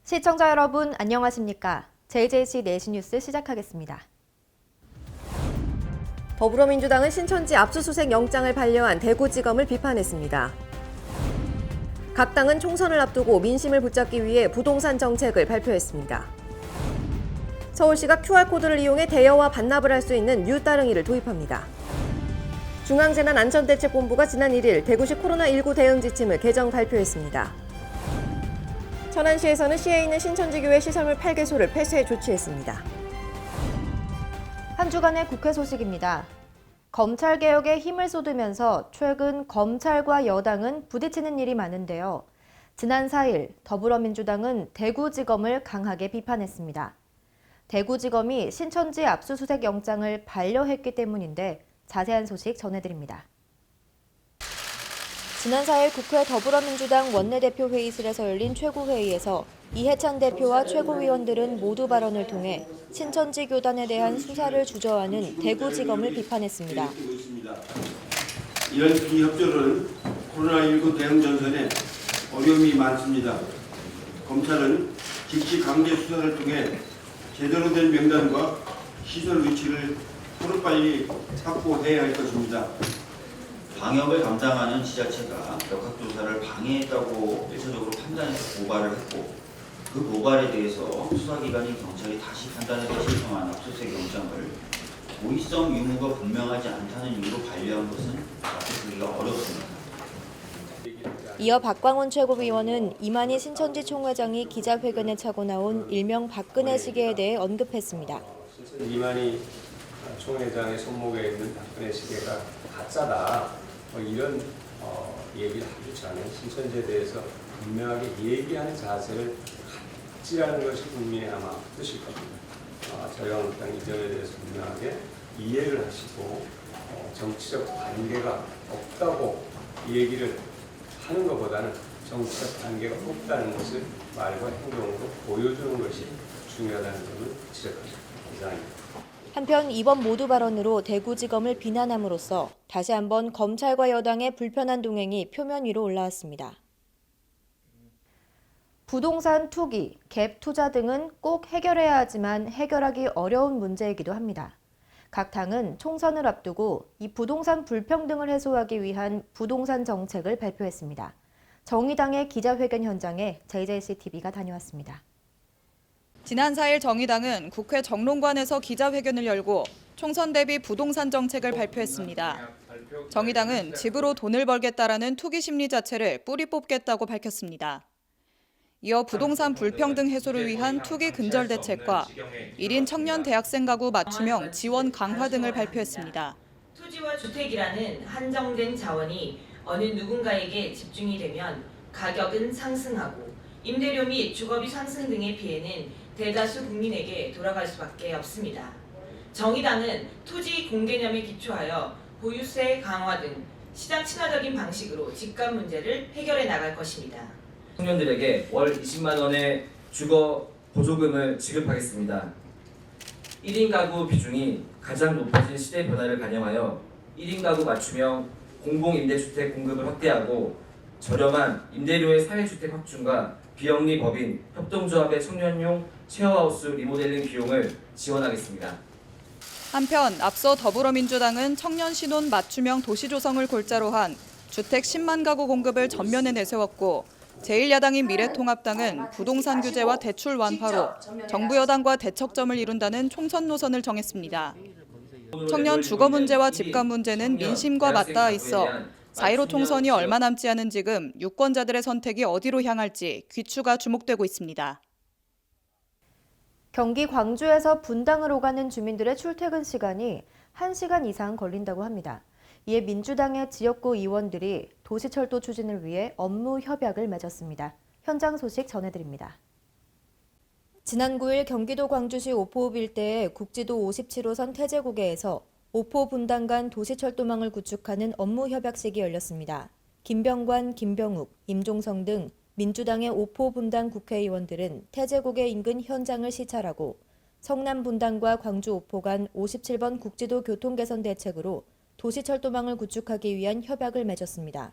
시청자 여러분 안녕하십니까? JJC 4시 뉴스 시작하겠습니다. 더불어민주당은 신천지 압수수색 영장을 반려한 대구지검을 비판했습니다. 각 당은 총선을 앞두고 민심을 붙잡기 위해 부동산 정책을 발표했습니다. 서울시가 QR코드를 이용해 대여와 반납을 할 수 있는 뉴 따릉이를 도입합니다. 중앙재난안전대책본부가 지난 1일 대구시 코로나19 대응 지침을 개정 발표했습니다. 천안시에서는 시에 있는 신천지교회 시설물 8개소를 폐쇄 조치했습니다. 한 주간의 국회 소식입니다. 검찰개혁에 힘을 쏟으면서 최근 검찰과 여당은 부딪히는 일이 많은데요. 지난 4일 더불어민주당은 대구지검을 강하게 비판했습니다. 대구지검이 신천지 압수수색 영장을 반려했기 때문인데 자세한 소식 전해드립니다. 지난 4일 국회 더불어민주당 원내대표 회의실에서 열린 최고회의에서 이해찬 대표와 최고위원들은 모두 발언을 통해 신천지 교단에 대한 수사를 주저하는 대구지검을 비판했습니다. 이런 비협조는 코로나19 대응 전선에 어려움이 많습니다. 검찰은 직시 강제 수사를 통해 제대로 된 명단과 시설 위치를 하루빨리 확보해야 할 것입니다. 방역을 담당하는 지자체가 역학조사를 방해했다고 일차적으로 판단해서 고발을 했고 그 고발에 대해서 수사기관인 경찰이 다시 판단해서 신청한 압수수색 영장을 고의성 유무가 분명하지 않다는 이유로 반려한 것은 받아들이기가 어렵습니다. 이어 박광훈 최고위원은 이만희 신천지 총회장이 기자회견에 차고 나온 일명 박근혜 시계에 대해 언급했습니다. 이만희 총회장의 손목에 있는 박근혜 시계가 가짜다. 이런 얘기를 하기 전에 신천지에 대해서 분명하게 얘기하는 자세를 갖지라는 것이 국민의 아마 뜻일 겁니다. 자유한국당 이 점에 대해서 분명하게 이해를 하시고 정치적 관계가 없다고 이 얘기를 하는 것보다는 정치적 관계가 없다는 것을 말과 행동으로 보여주는 것이 중요하다는 점을 지적합니다. 이상입니다. 한편 이번 모두 발언으로 대구지검을 비난함으로써 다시 한번 검찰과 여당의 불편한 동행이 표면 위로 올라왔습니다. 부동산 투기, 갭 투자 등은 꼭 해결해야 하지만 해결하기 어려운 문제이기도 합니다. 각 당은 총선을 앞두고 이 부동산 불평등을 해소하기 위한 부동산 정책을 발표했습니다. 정의당의 기자회견 현장에 JJCTV가 다녀왔습니다. 지난 4일 정의당은 국회 정론관에서 기자회견을 열고 총선 대비 부동산 정책을 발표했습니다. 정의당은 집으로 돈을 벌겠다라는 투기 심리 자체를 뿌리 뽑겠다고 밝혔습니다. 이어 부동산 불평등 해소를 위한 투기 근절 대책과 1인 청년 대학생 가구 맞춤형 지원 강화 등을 발표했습니다. 토지와 주택이라는 한정된 자원이 어느 누군가에게 집중이 되면 가격은 상승하고 임대료 및 주거비 상승 등의 피해는 대다수 국민에게 돌아갈 수밖에 없습니다. 정의당은 토지 공개념에 기초하여 보유세 강화 등 시장 친화적인 방식으로 집값 문제를 해결해 나갈 것입니다. 청년들에게 월 20만 원의 주거 보조금을 지급하겠습니다. 1인 가구 비중이 가장 높아진 시대 변화를 반영하여 1인 가구 맞춤형 공공임대주택 공급을 확대하고 저렴한 임대료의 사회주택 확충과 비영리 법인 협동조합의 청년용 쉐어하우스 리모델링 비용을 지원하겠습니다. 한편 앞서 더불어민주당은 청년 신혼 맞춤형 도시 조성을 골자로 한 주택 10만 가구 공급을 전면에 내세웠고 제1야당인 미래통합당은 부동산 규제와 대출 완화로 정부 여당과 대척점을 이룬다는 총선 노선을 정했습니다. 청년 주거 문제와 집값 문제는 민심과 맞닿아 있어 4.15 총선이 얼마 남지 않은 지금 유권자들의 선택이 어디로 향할지 귀추가 주목되고 있습니다. 경기 광주에서 분당으로 가는 주민들의 출퇴근 시간이 1시간 이상 걸린다고 합니다. 이에 민주당의 지역구 의원들이 도시철도 추진을 위해 업무 협약을 맺었습니다. 현장 소식 전해드립니다. 지난 9일 경기도 광주시 오포읍 일대의 국지도 57호선 태제고개에서 오포 분당 간 도시철도망을 구축하는 업무 협약식이 열렸습니다. 김병관, 김병욱, 임종성 등 민주당의 오포 분당 국회의원들은 태제고개 인근 현장을 시찰하고 성남 분당과 광주 오포 간 57번 국지도 교통개선 대책으로 도시철도망을 구축하기 위한 협약을 맺었습니다.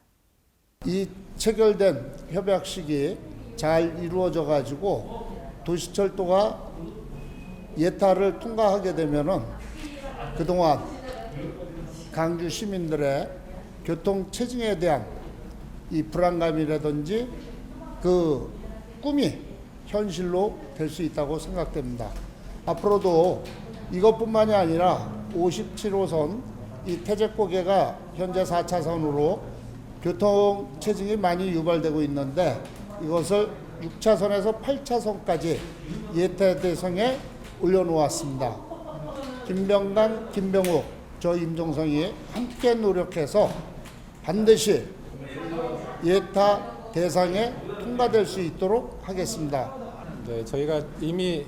이 체결된 협약식이 잘 이루어져 가지고 도시철도가 예타를 통과하게 되면은 그동안 강주 시민들의 교통 체증에 대한 이 불안감이라든지 그 꿈이 현실로 될 수 있다고 생각됩니다. 앞으로도 이것뿐만이 아니라 57호선 이 태제고개가 현재 4차선으로 교통 체증이 많이 유발되고 있는데 이것을 6차선에서 8차선까지 예타 대상에 올려놓았습니다. 김병관, 김병욱, 저 임종성이 함께 노력해서 반드시 예타 대상에 통과될 수 있도록 하겠습니다. 네, 저희가 이미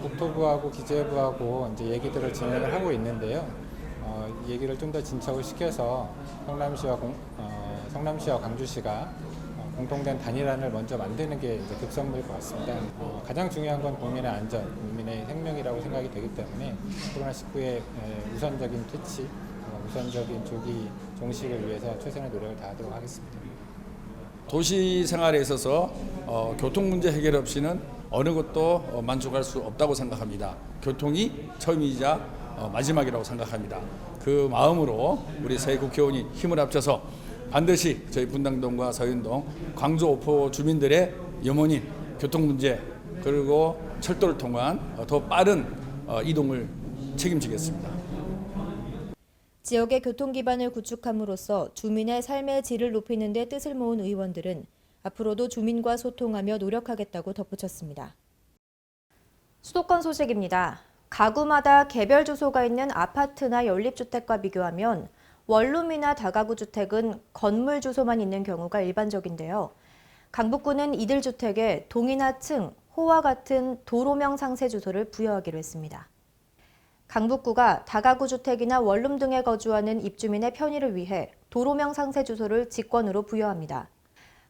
국토부하고 기재부하고 이제 얘기들을 진행을 하고 있는데요. 이 얘기를 좀 더 진척을 시켜서 성남시와 광주시가 공통된 단일안을 먼저 만드는 게 이제 급선무일 것 같습니다. 가장 중요한 건 국민의 안전, 국민의 생명이라고 생각이 되기 때문에 코로나19의 우선적인 퇴치, 우선적인 조기 종식을 위해서 최선의 노력을 다하도록 하겠습니다. 도시 생활에 있어서 교통 문제 해결 없이는 어느 것도 만족할 수 없다고 생각합니다. 교통이 처음이자 마지막이라고 생각합니다. 그 마음으로 우리 새 국회의원이 힘을 합쳐서 반드시 저희 분당동과 서윤동, 광주 오포 주민들의 염원인 교통 문제 그리고 철도를 통한 더 빠른 이동을 책임지겠습니다. 지역의 교통 기반을 구축함으로써 주민의 삶의 질을 높이는 데 뜻을 모은 의원들은 앞으로도 주민과 소통하며 노력하겠다고 덧붙였습니다. 수도권 소식입니다. 가구마다 개별 주소가 있는 아파트나 연립주택과 비교하면 원룸이나 다가구 주택은 건물 주소만 있는 경우가 일반적인데요. 강북구는 이들 주택에 동이나 층, 호와 같은 도로명 상세 주소를 부여하기로 했습니다. 강북구가 다가구 주택이나 원룸 등에 거주하는 입주민의 편의를 위해 도로명 상세 주소를 직권으로 부여합니다.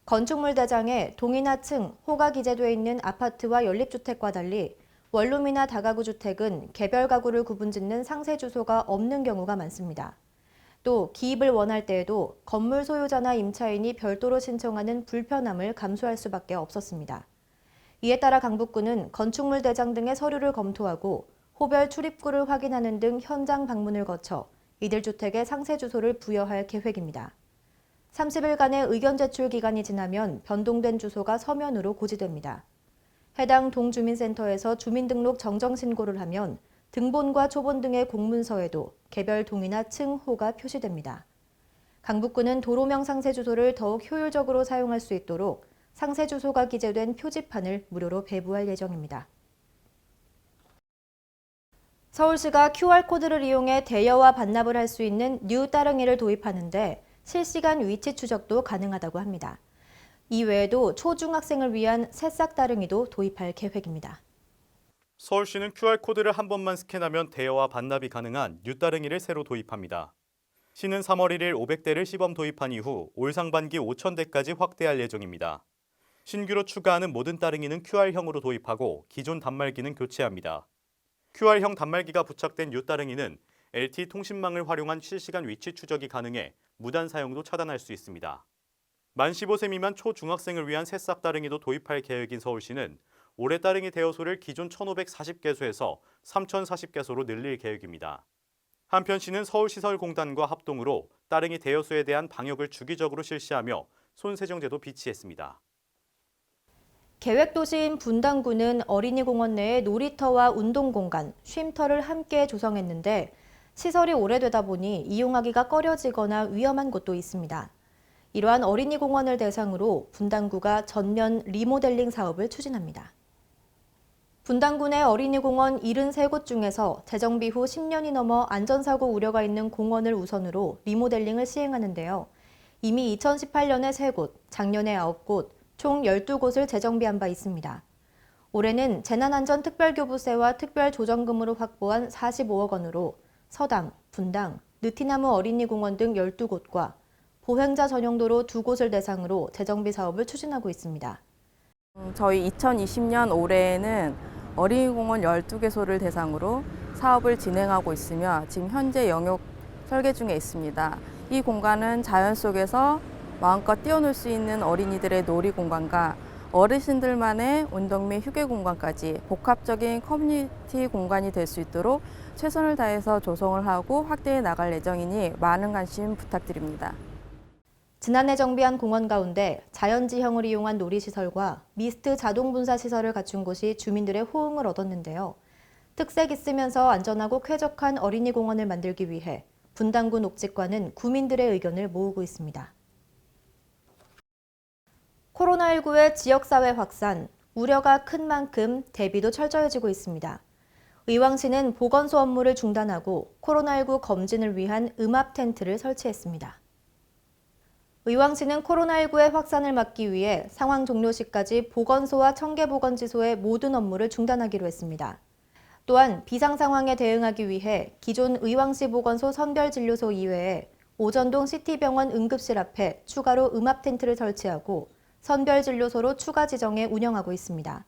건축물 대장에 동이나 층, 호가 기재되어 있는 아파트와 연립주택과 달리 원룸이나 다가구 주택은 개별 가구를 구분짓는 상세 주소가 없는 경우가 많습니다. 또 기입을 원할 때에도 건물 소유자나 임차인이 별도로 신청하는 불편함을 감수할 수밖에 없었습니다. 이에 따라 강북구는 건축물 대장 등의 서류를 검토하고 호별 출입구를 확인하는 등 현장 방문을 거쳐 이들 주택에 상세 주소를 부여할 계획입니다. 30일간의 의견 제출 기간이 지나면 변동된 주소가 서면으로 고지됩니다. 해당 동주민센터에서 주민등록 정정 신고를 하면 등본과 초본 등의 공문서에도 개별 동이나 층, 호가 표시됩니다. 강북구는 도로명 상세 주소를 더욱 효율적으로 사용할 수 있도록 상세 주소가 기재된 표지판을 무료로 배부할 예정입니다. 서울시가 QR코드를 이용해 대여와 반납을 할 수 있는 뉴 따릉이를 도입하는데 실시간 위치 추적도 가능하다고 합니다. 이 외에도 초중학생을 위한 새싹 따릉이도 도입할 계획입니다. 서울시는 QR코드를 한 번만 스캔하면 대여와 반납이 가능한 뉴 따릉이를 새로 도입합니다. 시는 3월 1일 500대를 시범 도입한 이후 올 상반기 5,000대까지 확대할 예정입니다. 신규로 추가하는 모든 따릉이는 QR형으로 도입하고 기존 단말기는 교체합니다. QR형 단말기가 부착된 뉴 따릉이는 LTE 통신망을 활용한 실시간 위치 추적이 가능해 무단 사용도 차단할 수 있습니다. 만 15세 미만 초중학생을 위한 새싹 따릉이도 도입할 계획인 서울시는 올해 따릉이 대여소를 기존 1,540개소에서 3,040개소로 늘릴 계획입니다. 한편 시는 서울시설공단과 합동으로 따릉이 대여소에 대한 방역을 주기적으로 실시하며 손세정제도 비치했습니다. 계획도시인 분당구는 어린이공원 내에 놀이터와 운동공간, 쉼터를 함께 조성했는데 시설이 오래되다 보니 이용하기가 꺼려지거나 위험한 곳도 있습니다. 이러한 어린이공원을 대상으로 분당구가 전면 리모델링 사업을 추진합니다. 분당구 내 어린이공원 73곳 중에서 재정비 후 10년이 넘어 안전사고 우려가 있는 공원을 우선으로 리모델링을 시행하는데요. 이미 2018년에 3곳, 작년에 9곳, 총 12곳을 재정비한 바 있습니다. 올해는 재난안전특별교부세와 특별조정금으로 확보한 45억 원으로 서당, 분당, 느티나무 어린이공원 등 12곳과 보행자 전용도로 2곳을 대상으로 재정비 사업을 추진하고 있습니다. 저희 2020년 올해에는 어린이공원 12개소를 대상으로 사업을 진행하고 있으며 지금 현재 영역 설계 중에 있습니다. 이 공간은 자연 속에서 마음껏 뛰어놀 수 있는 어린이들의 놀이 공간과 어르신들만의 운동 및 휴게 공간까지 복합적인 커뮤니티 공간이 될 수 있도록 최선을 다해서 조성을 하고 확대해 나갈 예정이니 많은 관심 부탁드립니다. 지난해 정비한 공원 가운데 자연지형을 이용한 놀이시설과 미스트 자동 분사 시설을 갖춘 곳이 주민들의 호응을 얻었는데요. 특색 있으면서 안전하고 쾌적한 어린이 공원을 만들기 위해 분당구 녹지과는 구민들의 의견을 모으고 있습니다. 코로나19의 지역사회 확산, 우려가 큰 만큼 대비도 철저해지고 있습니다. 의왕시는 보건소 업무를 중단하고 코로나19 검진을 위한 음압 텐트를 설치했습니다. 의왕시는 코로나19의 확산을 막기 위해 상황 종료 시까지 보건소와 청계보건지소의 모든 업무를 중단하기로 했습니다. 또한 비상 상황에 대응하기 위해 기존 의왕시 보건소 선별진료소 이외에 오전동 시티병원 응급실 앞에 추가로 음압 텐트를 설치하고 선별진료소로 추가 지정해 운영하고 있습니다.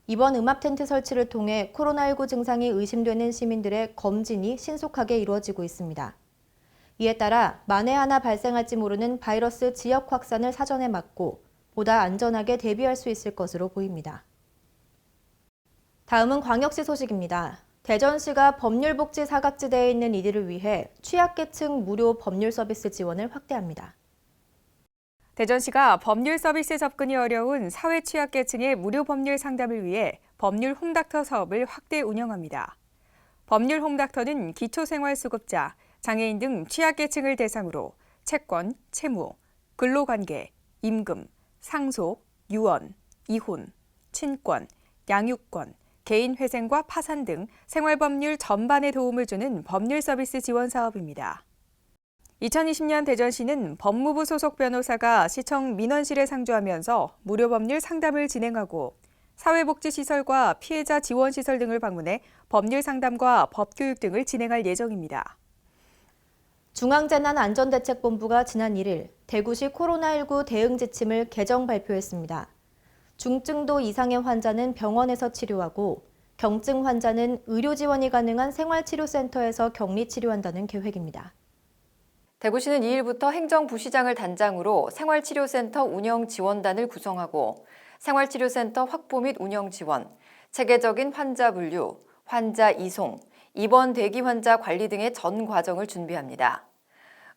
이번 음압 텐트 설치를 통해 코로나19 증상이 의심되는 시민들의 검진이 신속하게 이루어지고 있습니다. 이에 따라 만에 하나 발생할지 모르는 바이러스 지역 확산을 사전에 막고 보다 안전하게 대비할 수 있을 것으로 보입니다. 다음은 광역시 소식입니다. 대전시가 법률복지 사각지대에 있는 이들을 위해 취약계층 무료 법률 서비스 지원을 확대합니다. 대전시가 법률 서비스 접근이 어려운 사회 취약계층의 무료 법률 상담을 위해 법률 홈닥터 사업을 확대 운영합니다. 법률 홈닥터는 기초생활수급자, 장애인 등 취약계층을 대상으로 채권, 채무, 근로관계, 임금, 상속, 유언, 이혼, 친권, 양육권, 개인회생과 파산 등 생활법률 전반에 도움을 주는 법률 서비스 지원 사업입니다. 2020년 대전시는 법무부 소속 변호사가 시청 민원실에 상주하면서 무료 법률 상담을 진행하고 사회복지시설과 피해자 지원시설 등을 방문해 법률 상담과 법교육 등을 진행할 예정입니다. 중앙재난안전대책본부가 지난 1일 대구시 코로나19 대응 지침을 개정 발표했습니다. 중증도 이상의 환자는 병원에서 치료하고 경증 환자는 의료 지원이 가능한 생활치료센터에서 격리 치료한다는 계획입니다. 대구시는 2일부터 행정부시장을 단장으로 생활치료센터 운영지원단을 구성하고 생활치료센터 확보 및 운영 지원, 체계적인 환자 분류, 환자 이송, 입원 대기 환자 관리 등의 전 과정을 준비합니다.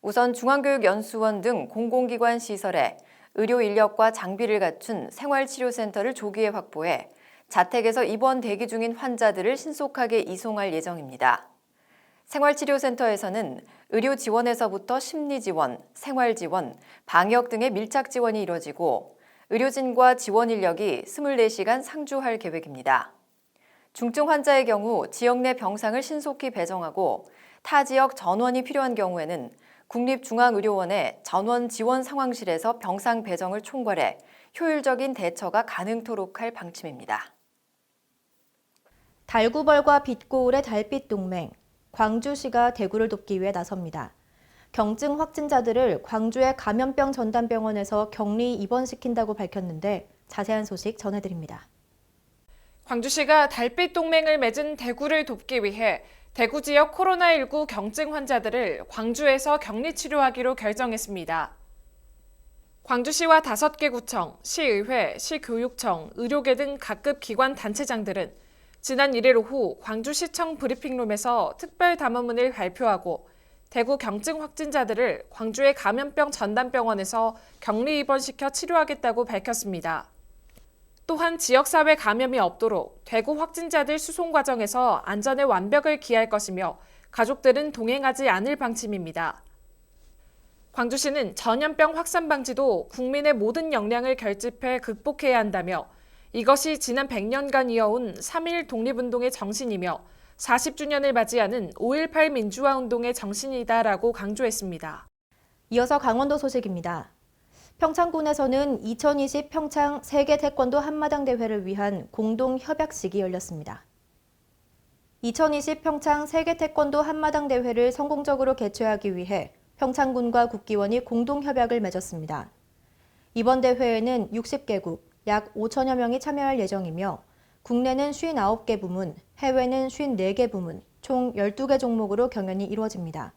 우선 중앙교육연수원 등 공공기관 시설에 의료 인력과 장비를 갖춘 생활치료센터를 조기에 확보해 자택에서 입원 대기 중인 환자들을 신속하게 이송할 예정입니다. 생활치료센터에서는 의료 지원에서부터 심리 지원, 생활 지원, 방역 등의 밀착 지원이 이뤄지고 의료진과 지원 인력이 24시간 상주할 계획입니다. 중증 환자의 경우 지역 내 병상을 신속히 배정하고 타 지역 전원이 필요한 경우에는 국립중앙의료원의 전원 지원 상황실에서 병상 배정을 총괄해 효율적인 대처가 가능토록 할 방침입니다. 달구벌과 빛고울의 달빛 동맹, 광주시가 대구를 돕기 위해 나섭니다. 경증 확진자들을 광주의 감염병 전담병원에서 격리 입원시킨다고 밝혔는데 자세한 소식 전해드립니다. 광주시가 달빛 동맹을 맺은 대구를 돕기 위해 대구 지역 코로나19 경증 환자들을 광주에서 격리 치료하기로 결정했습니다. 광주시와 5개 구청, 시의회, 시교육청, 의료계 등 각급 기관 단체장들은 지난 1일 오후 광주시청 브리핑룸에서 특별 담화문을 발표하고 대구 경증 확진자들을 광주의 감염병 전담병원에서 격리 입원시켜 치료하겠다고 밝혔습니다. 또한 지역사회 감염이 없도록 대구 확진자들 수송 과정에서 안전의 완벽을 기할 것이며 가족들은 동행하지 않을 방침입니다. 광주시는 전염병 확산 방지도 국민의 모든 역량을 결집해 극복해야 한다며 이것이 지난 100년간 이어온 3.1 독립운동의 정신이며 40주년을 맞이하는 5.18 민주화운동의 정신이다라고 강조했습니다. 이어서 강원도 소식입니다. 평창군에서는 2020 평창 세계 태권도 한마당 대회를 위한 공동 협약식이 열렸습니다. 2020 평창 세계 태권도 한마당 대회를 성공적으로 개최하기 위해 평창군과 국기원이 공동 협약을 맺었습니다. 이번 대회에는 60개국, 약 5천여 명이 참여할 예정이며 국내는 59개 부문, 해외는 54개 부문, 총 12개 종목으로 경연이 이루어집니다.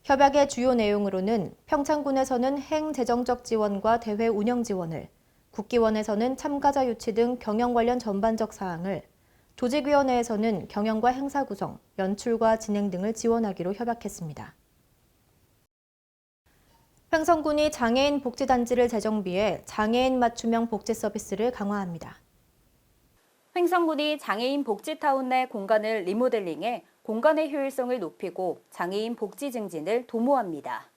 협약의 주요 내용으로는 평창군에서는 행재정적 지원과 대회 운영 지원을, 국기원에서는 참가자 유치 등 경영 관련 전반적 사항을, 조직위원회에서는 경영과 행사 구성, 연출과 진행 등을 지원하기로 협약했습니다. 횡성군이 장애인 복지단지를 재정비해 장애인 맞춤형 복지 서비스를 강화합니다. 횡성군이 장애인 복지타운 내 공간을 리모델링해 공간의 효율성을 높이고 장애인 복지 증진을 도모합니다.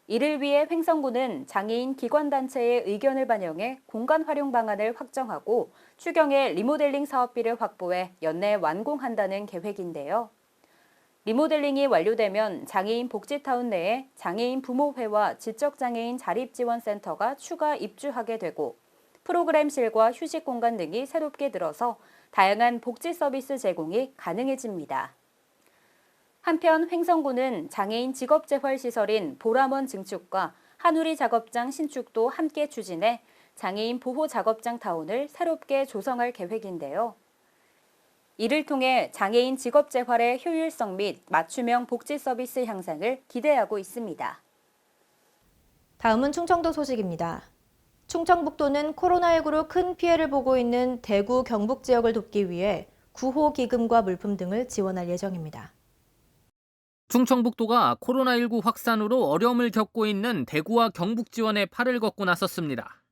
이를 위해 횡성군은 장애인 기관단체의 의견을 반영해 공간 활용 방안을 확정하고 추경의 리모델링 사업비를 확보해 연내 완공한다는 계획인데요. 리모델링이 완료되면 장애인 복지타운 내에 장애인 부모회와 지적장애인 자립지원센터가 추가 입주하게 되고 프로그램실과 휴식 공간 등이 새롭게 들어서 다양한 복지 서비스 제공이 가능해집니다. 한편 횡성군은 장애인 직업재활시설인 보람원 증축과 한우리 작업장 신축도 함께 추진해 장애인 보호 작업장 타운을 새롭게 조성할 계획인데요. 이를 통해 장애인 직업재활의 효율성 및 맞춤형 복지 서비스 향상을 기대하고 있습니다. 다음은 충청도 소식입니다. 충청북도는 코로나19로 큰 피해를 보고 있는 대구, 경북 지역을 돕기 위해 구호 기금과 물품 등을 지원할 예정입니다. 충청북도가 코로나19 확산으로 어려움을 겪고 있는 대구와 경북 지원에 팔을 걷고 나섰습니다.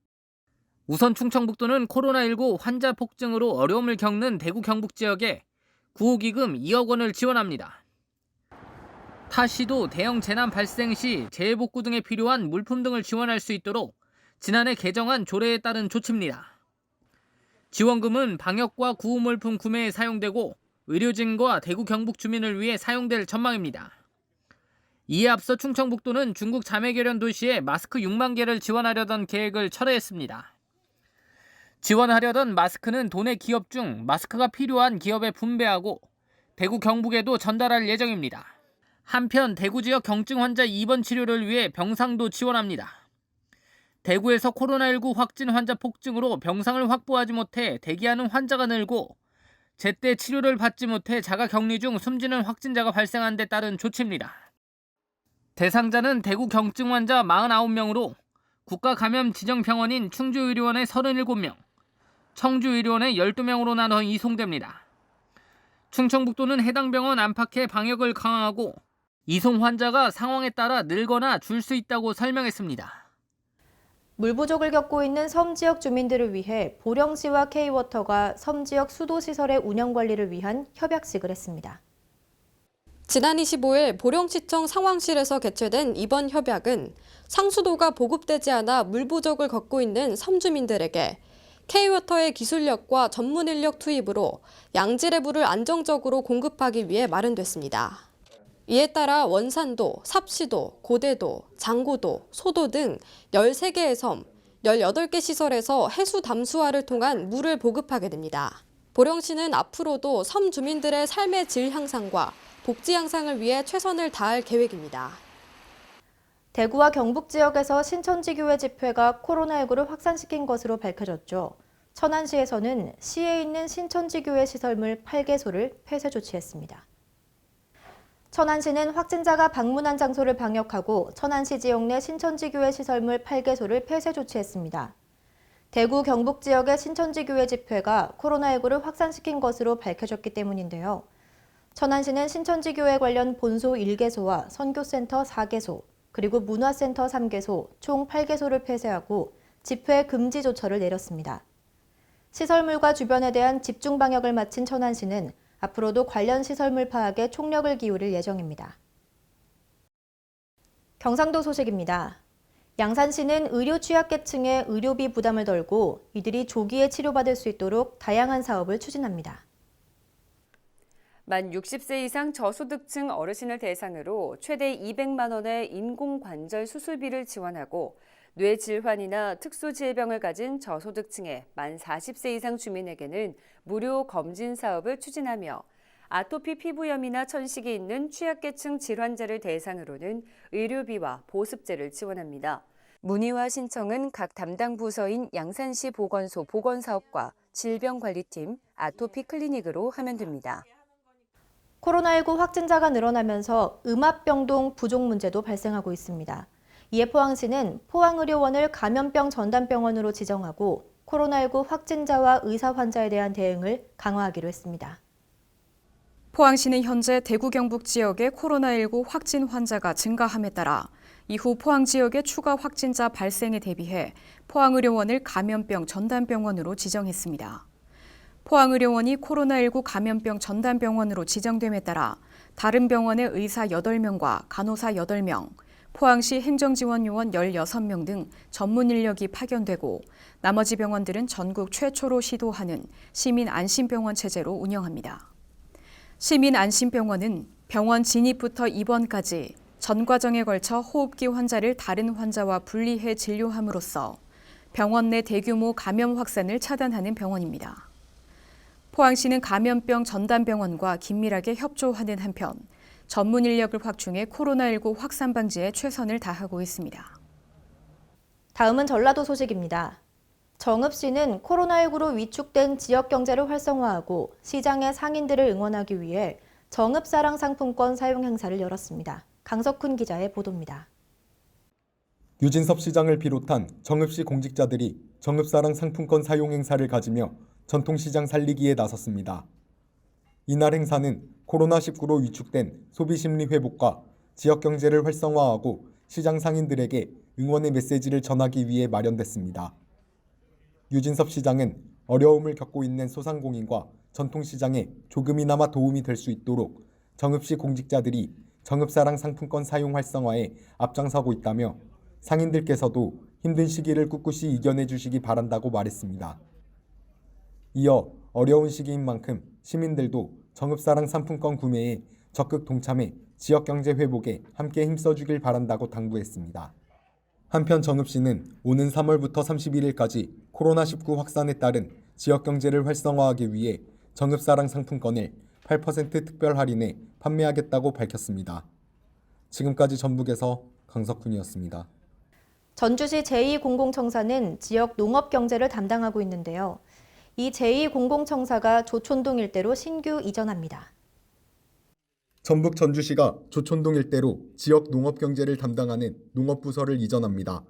우선 충청북도는 코로나19 환자 폭증으로 어려움을 겪는 대구, 경북 지역에 구호기금 2억 원을 지원합니다. 타 시도 대형 재난 발생 시 재해복구 등에 필요한 물품 등을 지원할 수 있도록 지난해 개정한 조례에 따른 조치입니다. 지원금은 방역과 구호물품 구매에 사용되고 의료진과 대구 경북 주민을 위해 사용될 전망입니다. 이에 앞서 충청북도는 중국 자매결연 도시에 마스크 6만 개를 지원하려던 계획을 철회했습니다. 지원하려던 마스크는 도내 기업 중 마스크가 필요한 기업에 분배하고 대구 경북에도 전달할 예정입니다. 한편 대구 지역 경증 환자 입원 치료를 위해 병상도 지원합니다. 대구에서 코로나19 확진 환자 폭증으로 병상을 확보하지 못해 대기하는 환자가 늘고 제때 치료를 받지 못해 자가 격리 중 숨지는 확진자가 발생한 데 따른 조치입니다. 대상자는 대구 경증 환자 49명으로 국가감염지정병원인 충주의료원의 37명, 청주의료원의 12명으로 나눠 이송됩니다. 충청북도는 해당 병원 안팎의 방역을 강화하고 이송 환자가 상황에 따라 늘거나 줄 수 있다고 설명했습니다. 물 부족을 겪고 있는 섬 지역 주민들을 위해 보령시와 K워터가 섬 지역 수도시설의 운영 관리를 위한 협약식을 했습니다. 지난 25일 보령시청 상황실에서 개최된 이번 협약은 상수도가 보급되지 않아 물 부족을 겪고 있는 섬 주민들에게 K워터의 기술력과 전문 인력 투입으로 양질의 물을 안정적으로 공급하기 위해 마련됐습니다. 이에 따라 원산도, 삽시도, 고대도, 장고도, 소도 등 13개의 섬, 18개 시설에서 해수 담수화를 통한 물을 보급하게 됩니다. 보령시는 앞으로도 섬 주민들의 삶의 질 향상과 복지 향상을 위해 최선을 다할 계획입니다. 대구와 경북 지역에서 신천지교회 집회가 코로나19를 확산시킨 것으로 밝혀졌죠. 천안시에서는 시에 있는 신천지교회 시설물 8개소를 폐쇄 조치했습니다. 천안시는 확진자가 방문한 장소를 방역하고 천안시 지역 내 신천지교회 시설물 8개소를 폐쇄 조치했습니다. 대구, 경북 지역의 신천지교회 집회가 코로나19를 확산시킨 것으로 밝혀졌기 때문인데요. 천안시는 신천지교회 관련 본소 1개소와 선교센터 4개소, 그리고 문화센터 3개소, 총 8개소를 폐쇄하고 집회 금지 조처를 내렸습니다. 시설물과 주변에 대한 집중 방역을 마친 천안시는 앞으로도 관련 시설물 파악에 총력을 기울일 예정입니다. 경상도 소식입니다. 양산시는 의료 취약계층의 의료비 부담을 덜고 이들이 조기에 치료받을 수 있도록 다양한 사업을 추진합니다. 만 60세 이상 저소득층 어르신을 대상으로 최대 200만 원의 인공관절 수술비를 지원하고 뇌질환이나 특수질병을 가진 저소득층의 만 40세 이상 주민에게는 무료 검진 사업을 추진하며 아토피 피부염이나 천식이 있는 취약계층 질환자를 대상으로는 의료비와 보습제를 지원합니다. 문의와 신청은 각 담당 부서인 양산시 보건소 보건사업과 질병관리팀 아토피 클리닉으로 하면 됩니다. 코로나19 확진자가 늘어나면서 음압병동 부족 문제도 발생하고 있습니다. 이에 포항시는 포항의료원을 감염병 전담병원으로 지정하고 코로나19 확진자와 의사 환자에 대한 대응을 강화하기로 했습니다. 포항시는 현재 대구 경북 지역의 코로나19 확진 환자가 증가함에 따라 이후 포항 지역의 추가 확진자 발생에 대비해 포항의료원을 감염병 전담병원으로 지정했습니다. 포항의료원이 코로나19 감염병 전담병원으로 지정됨에 따라 다른 병원의 의사 8명과 간호사 8명, 포항시 행정지원요원 16명 등 전문 인력이 파견되고 나머지 병원들은 전국 최초로 시도하는 시민 안심병원 체제로 운영합니다. 시민 안심병원은 병원 진입부터 입원까지 전 과정에 걸쳐 호흡기 환자를 다른 환자와 분리해 진료함으로써 병원 내 대규모 감염 확산을 차단하는 병원입니다. 포항시는 감염병 전담병원과 긴밀하게 협조하는 한편 전문 인력을 확충해 코로나19 확산 방지에 최선을 다하고 있습니다. 다음은 전라도 소식입니다. 정읍시는 코로나19로 위축된 지역 경제를 활성화하고 시장의 상인들을 응원하기 위해 정읍사랑 상품권 사용 행사를 열었습니다. 강석훈 기자의 보도입니다. 유진섭 시장을 비롯한 정읍시 공직자들이 정읍사랑 상품권 사용 행사를 가지며 전통시장 살리기에 나섰습니다. 이날 행사는 코로나19로 위축된 소비심리 회복과 지역 경제를 활성화하고 시장 상인들에게 응원의 메시지를 전하기 위해 마련됐습니다. 유진섭 시장은 어려움을 겪고 있는 소상공인과 전통시장에 조금이나마 도움이 될 수 있도록 정읍시 공직자들이 정읍사랑 상품권 사용 활성화에 앞장서고 있다며 상인들께서도 힘든 시기를 꿋꿋이 이겨내 주시기 바란다고 말했습니다. 이어 어려운 시기인 만큼 시민들도 정읍사랑 상품권 구매에 적극 동참해 지역경제 회복에 함께 힘써주길 바란다고 당부했습니다. 한편 정읍시는 오는 3월부터 31일까지 코로나19 확산에 따른 지역경제를 활성화하기 위해 정읍사랑 상품권을 8% 특별 할인에 판매하겠다고 밝혔습니다. 지금까지 전북에서 강석훈이었습니다. 전주시 제2공공청사는 지역 농업 경제를 담당하고 있는데요. 이 제2공공청사가 조촌동 일대로 신규 이전합니다. 전북 전주시가 조촌동 일대로 지역 농업 경제를 담당하는 농업부서를 이전합니다.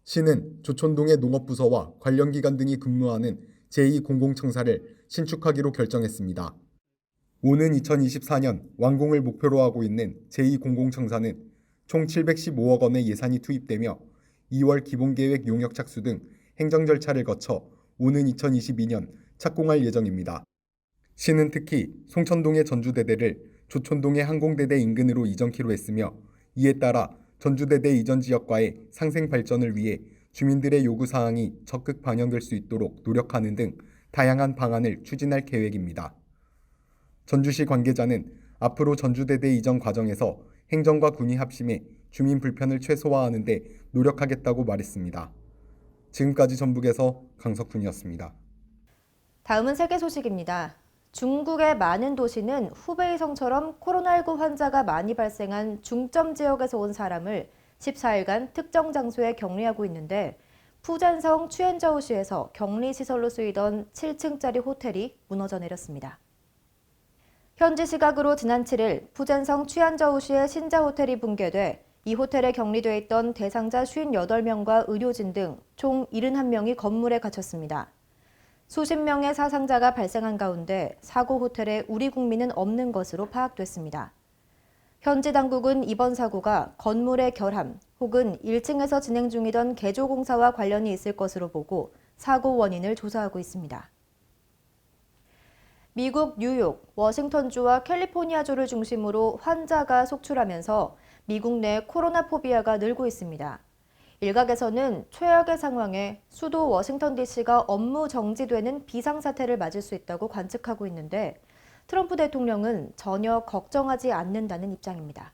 시는 조촌동의 농업부서와 관련 기관 등이 근무하는 제2공공청사를 신축하기로 결정했습니다. 오는 2024년 완공을 목표로 하고 있는 제2공공청사는 총 715억 원의 예산이 투입되며 2월 기본계획 용역 착수 등 행정 절차를 거쳐 오는 2022년 착공할 예정입니다. 시는 특히 송천동의 전주대대를 조촌동의 항공대대 인근으로 이전키로 했으며 이에 따라 전주대대 이전 지역과의 상생 발전을 위해 주민들의 요구사항이 적극 반영될 수 있도록 노력하는 등 다양한 방안을 추진할 계획입니다. 전주시 관계자는 앞으로 전주대대 이전 과정에서 행정과 군이 합심해 주민 불편을 최소화하는 데 노력하겠다고 말했습니다. 지금까지 전북에서 강석훈이었습니다. 다음은 세계 소식입니다. 중국의 많은 도시는 후베이성처럼 코로나19 환자가 많이 발생한 중점 지역에서 온 사람을 14일간 특정 장소에 격리하고 있는데 푸젠성 취엔저우시에서 격리시설로 쓰이던 7층짜리 호텔이 무너져 내렸습니다. 현지 시각으로 지난 7일 푸젠성 취안저우시의 신자 호텔이 붕괴돼 이 호텔에 격리돼 있던 대상자 58명과 의료진 등 총 71명이 건물에 갇혔습니다. 수십 명의 사상자가 발생한 가운데 사고 호텔에 우리 국민은 없는 것으로 파악됐습니다. 현지 당국은 이번 사고가 건물의 결함 혹은 1층에서 진행 중이던 개조 공사와 관련이 있을 것으로 보고 사고 원인을 조사하고 있습니다. 미국 뉴욕, 워싱턴주와 캘리포니아주를 중심으로 환자가 속출하면서 미국 내 코로나 포비아가 늘고 있습니다. 일각에서는 최악의 상황에 수도 워싱턴 DC가 업무 정지되는 비상사태를 맞을 수 있다고 관측하고 있는데 트럼프 대통령은 전혀 걱정하지 않는다는 입장입니다.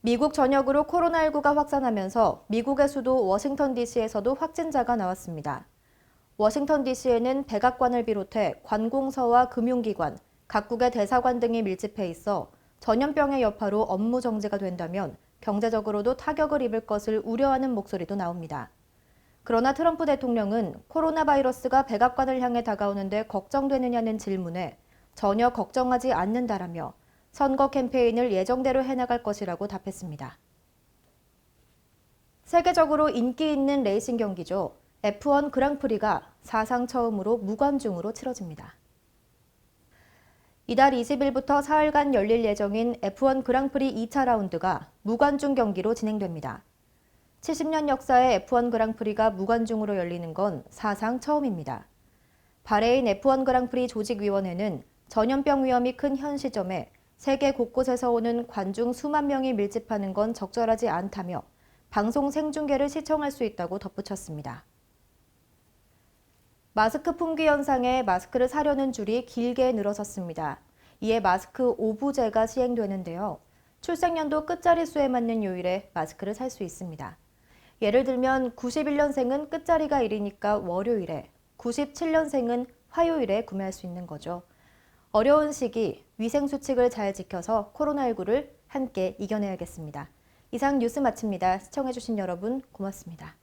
미국 전역으로 코로나19가 확산하면서 미국의 수도 워싱턴 DC에서도 확진자가 나왔습니다. 워싱턴 DC에는 백악관을 비롯해 관공서와 금융기관, 각국의 대사관 등이 밀집해 있어 전염병의 여파로 업무 정지가 된다면 경제적으로도 타격을 입을 것을 우려하는 목소리도 나옵니다. 그러나 트럼프 대통령은 코로나 바이러스가 백악관을 향해 다가오는데 걱정되느냐는 질문에 전혀 걱정하지 않는다라며 선거 캠페인을 예정대로 해나갈 것이라고 답했습니다. 세계적으로 인기 있는 레이싱 경기죠. F1 그랑프리가 사상 처음으로 무관중으로 치러집니다. 이달 20일부터 사흘간 열릴 예정인 F1 그랑프리 2차 라운드가 무관중 경기로 진행됩니다. 70년 역사의 F1 그랑프리가 무관중으로 열리는 건 사상 처음입니다. 바레인 F1 그랑프리 조직위원회는 전염병 위험이 큰 현 시점에 세계 곳곳에서 오는 관중 수만 명이 밀집하는 건 적절하지 않다며 방송 생중계를 시청할 수 있다고 덧붙였습니다. 마스크 품귀 현상에 마스크를 사려는 줄이 길게 늘어섰습니다. 이에 마스크 오부제가 시행되는데요. 출생연도 끝자리수에 맞는 요일에 마스크를 살 수 있습니다. 예를 들면 91년생은 끝자리가 1이니까 월요일에, 97년생은 화요일에 구매할 수 있는 거죠. 어려운 시기, 위생수칙을 잘 지켜서 코로나19를 함께 이겨내야겠습니다. 이상 뉴스 마칩니다. 시청해주신 여러분 고맙습니다.